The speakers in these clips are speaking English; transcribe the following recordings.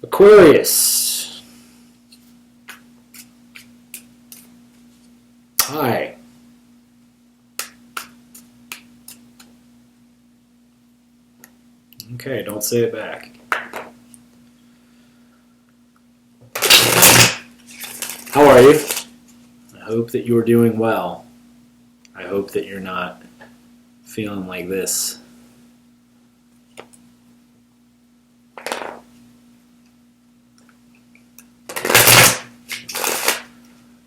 Aquarius. Hi. Okay, don't say it back. How are you? I hope that you're doing well. I hope that you're not feeling like this.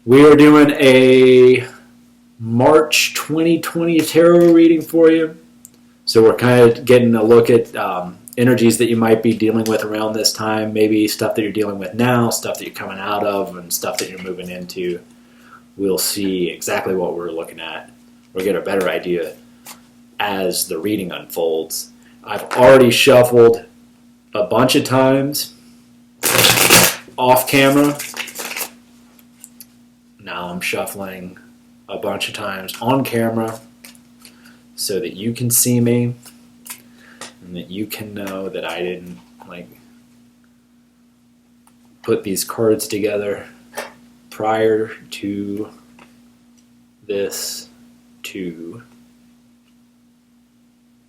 We are doing a March 2020 tarot reading for you. So we're kind of getting a look at energies that you might be dealing with around this time, maybe stuff that you're dealing with now, stuff that you're coming out of, and stuff that you're moving into. We'll see exactly what we're looking at. We'll get a better idea as the reading unfolds. I've already shuffled a bunch of times off camera. Now I'm shuffling a bunch of times on camera so that you can see me and that you can know that I didn't put these cards together prior to this to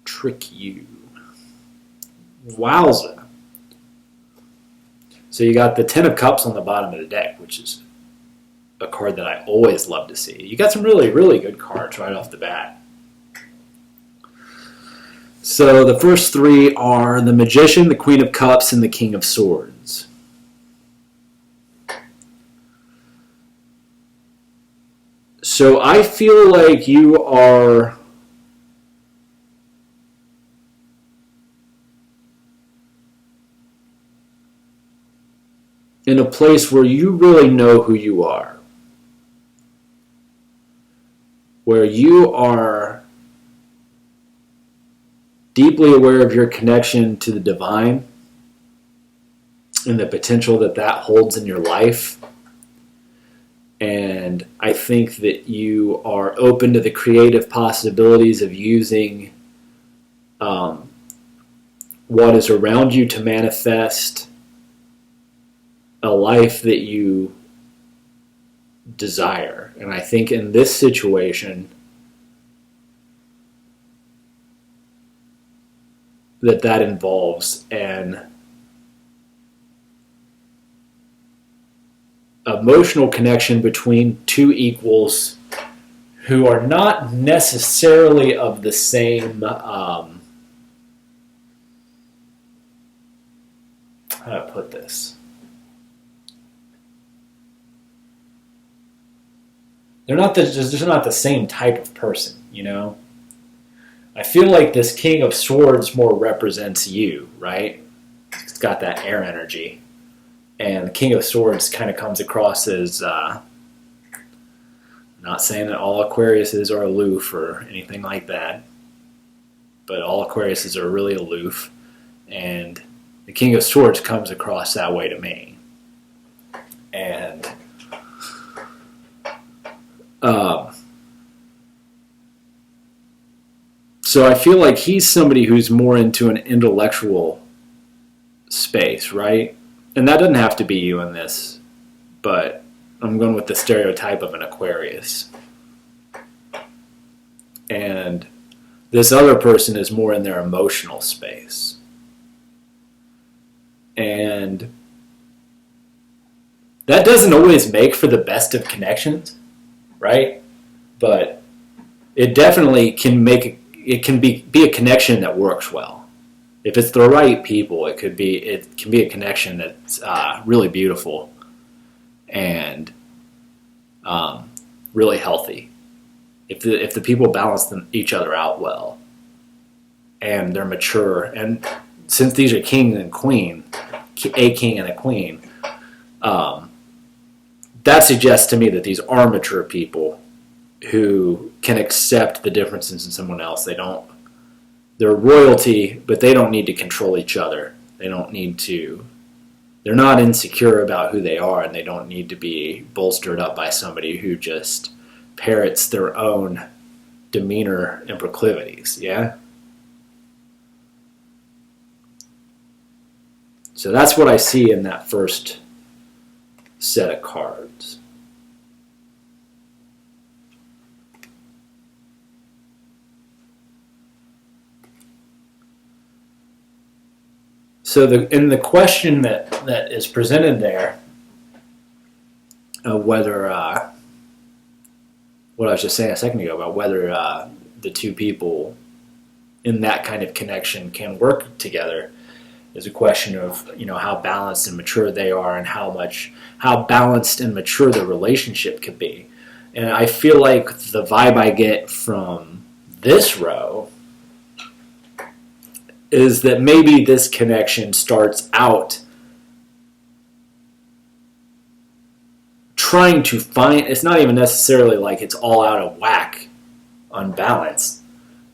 trick you. Wowza. So you got the Ten of Cups on the bottom of the deck, which is a card that I always love to see. You got some really, really good cards right off the bat. So the first three are the Magician, the Queen of Cups, and the King of Swords. So I feel like you are in a place where you really know who you are. Where you are deeply aware of your connection to the divine and the potential that that holds in your life. And I think that you are open to the creative possibilities of using what is around you to manifest a life that you desire. And I think in this situation that involves an emotional connection between two equals who are not necessarily of the same how to put this. They're just not the same type of person, you know? I feel like this King of Swords more represents you, right? It's got that air energy. And the King of Swords kind of comes across as, not saying that all Aquariuses are aloof or anything like that, but all Aquariuses are really aloof. And the King of Swords comes across that way to me. And so I feel like he's somebody who's more into an intellectual space, right? And that doesn't have to be you in this, but I'm going with the stereotype of an Aquarius. And this other person is more in their emotional space. And that doesn't always make for the best of connections, right? But it definitely can be a connection that works well. If it's the right people, it can be a connection that's really beautiful and really healthy. If the people balance each other out well, and they're mature, and since these are king and queen, a king and a queen, that suggests to me that these are mature people who can accept the differences in someone else. They're royalty, but they don't need to control each other. They're not insecure about who they are, and they don't need to be bolstered up by somebody who just parrots their own demeanor and proclivities, yeah? So that's what I see in that first set of cards. So in the question that is presented there, whether what I was just saying a second ago about whether the two people in that kind of connection can work together, is a question of, you know, how balanced and mature they are, and how balanced and mature the relationship could be. And I feel like the vibe I get from this row is that maybe this connection starts out trying to find, it's not even necessarily like it's all out of whack, unbalanced,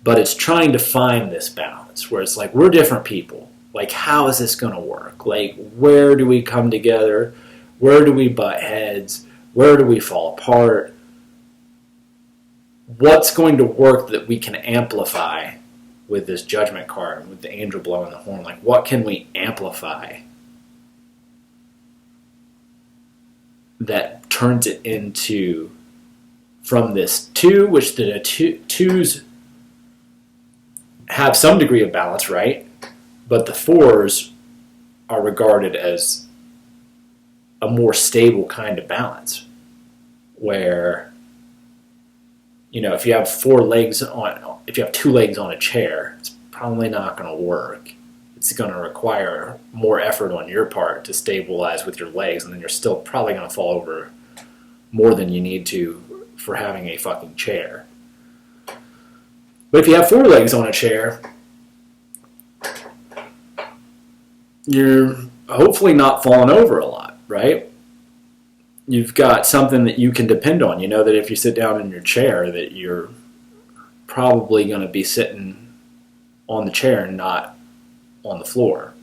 but it's trying to find this balance where it's like, we're different people. Like, how is this going to work? Like, where do we come together? Where do we butt heads? Where do we fall apart? What's going to work that we can amplify with this judgment card, with the angel blowing the horn? Like, what can we amplify that turns it into, from this two, which the twos have some degree of balance, right? But the fours are regarded as a more stable kind of balance, where, you know, if you have two legs on a chair, it's probably not going to work. It's going to require more effort on your part to stabilize with your legs, and then you're still probably going to fall over more than you need to for having a fucking chair. But if you have four legs on a chair, you're hopefully not falling over a lot, right? You've got something that you can depend on. You know that if you sit down in your chair, that you're probably going to be sitting on the chair and not on the floor.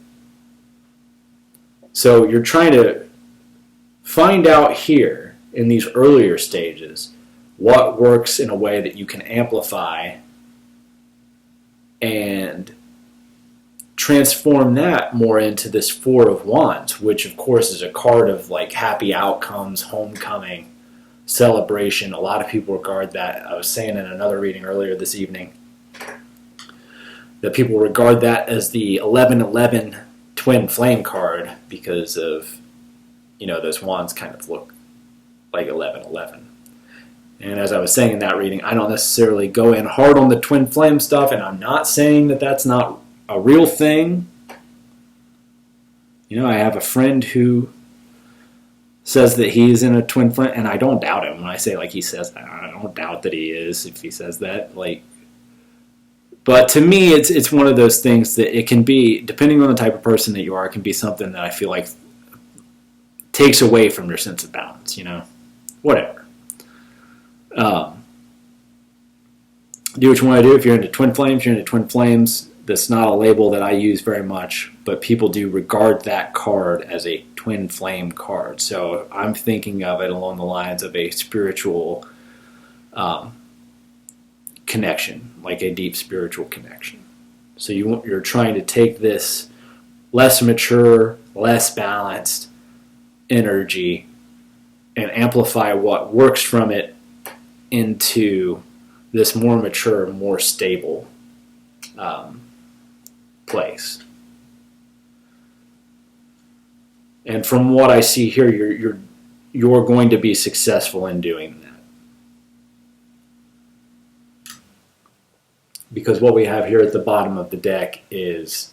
So you're trying to find out here in these earlier stages what works in a way that you can amplify and transform that more into this Four of Wands, which of course is a card of like happy outcomes, homecoming, celebration. A lot of people regard that, I was saying in another reading earlier this evening, that people regard that as the 1111 twin flame card because of, you know, those wands kind of look like 1111. And as I was saying in that reading, I don't necessarily go in hard on the twin flame stuff, and I'm not saying that that's not a real thing. You know, I have a friend who says that he's in a twin flame, and I don't doubt him when I say, like, he says that. I don't doubt that he is if he says that. Like, but to me, it's one of those things that it can be, depending on the type of person that you are, it can be something that I feel like takes away from your sense of balance, you know? Whatever. Do what you want to do. If you're into twin flames, you're into twin flames. That's not a label that I use very much, but people do regard that card as a twin flame card. So I'm thinking of it along the lines of a spiritual connection, like a deep spiritual connection. So you're trying to take this less mature, less balanced energy and amplify what works from it into this more mature, more stable place. And from what I see here, you're going to be successful in doing that. Because what we have here at the bottom of the deck is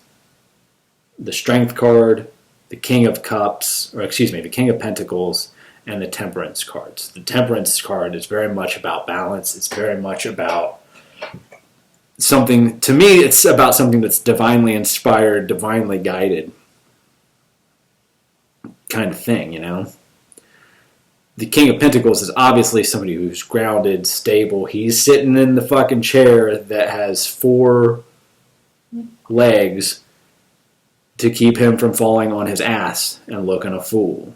the Strength card, the King of Cups, or excuse me, the King of Pentacles, and the Temperance cards. The Temperance card is very much about balance. It's very much about something, to me, it's about something that's divinely inspired, divinely guided kind of thing, you know? The King of Pentacles is obviously somebody who's grounded, stable. He's sitting in the fucking chair that has 4 legs to keep him from falling on his ass and looking a fool.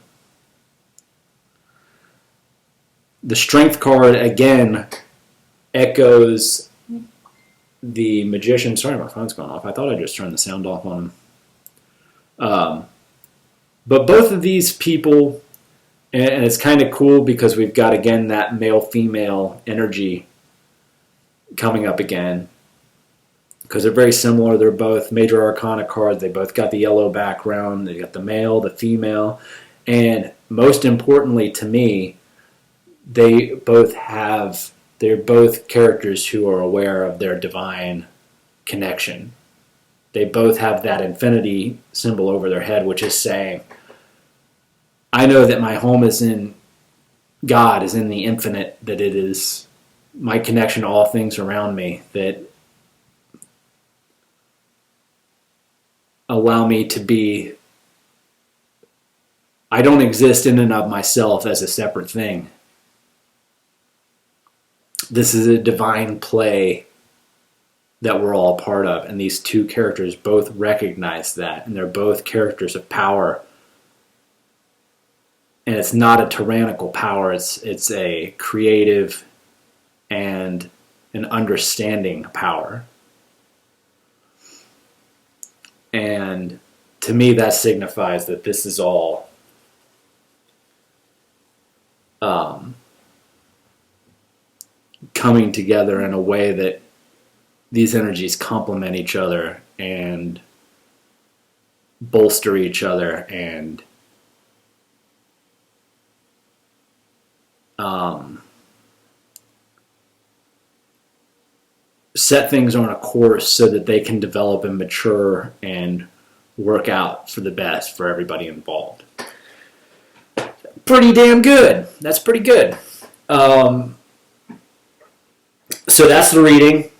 The Strength card, again, echoes the Magician. Sorry, my phone's going off. I thought I just turned the sound off on him. But both of these people, and it's kind of cool because we've got, again, that male-female energy coming up again. Because they're very similar. They're both major arcana cards. They both got the yellow background. They got the male, the female. And most importantly to me, they're both characters who are aware of their divine connection. They both have that infinity symbol over their head, which is saying, I know that my home is in God, is in the infinite, that it is my connection to all things around me, that allow me to be, I don't exist in and of myself as a separate thing. This is a divine play that we're all a part of, and these two characters both recognize that, and they're both characters of power. And it's not a tyrannical power, it's a creative and an understanding power. And to me, that signifies that this is all coming together in a way that these energies complement each other and bolster each other and set things on a course so that they can develop and mature and work out for the best for everybody involved. Pretty damn good. That's pretty good. So that's the reading,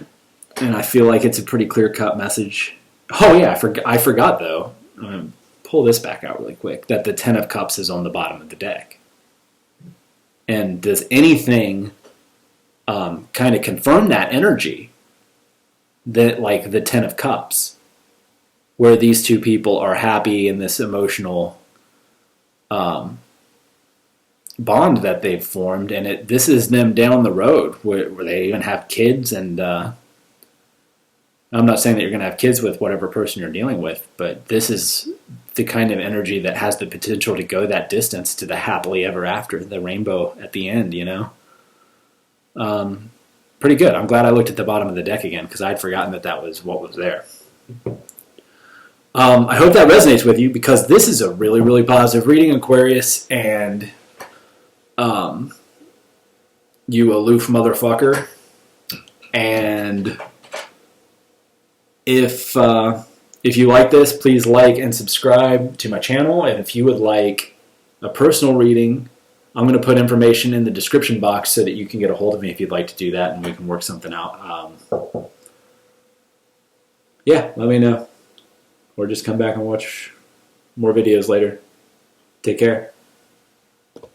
and I feel like it's a pretty clear-cut message. Oh yeah, I forgot though. I'm going to pull this back out really quick, that the Ten of Cups is on the bottom of the deck. And does anything kind of confirm that energy? That, like the Ten of Cups, where these two people are happy in this emotional bond that they've formed, and this is them down the road where they even have kids. And I'm not saying that you're going to have kids with whatever person you're dealing with, but this is the kind of energy that has the potential to go that distance to the happily ever after, the rainbow at the end, you know? Pretty good. I'm glad I looked at the bottom of the deck again, because I'd forgotten that was what was there. I hope that resonates with you, because this is a really, really positive reading, Aquarius, and you aloof motherfucker. And if you like this, please like and subscribe to my channel. And if you would like a personal reading, I'm going to put information in the description box so that you can get a hold of me if you'd like to do that, and we can work something out. Yeah, let me know. Or just come back and watch more videos later. Take care.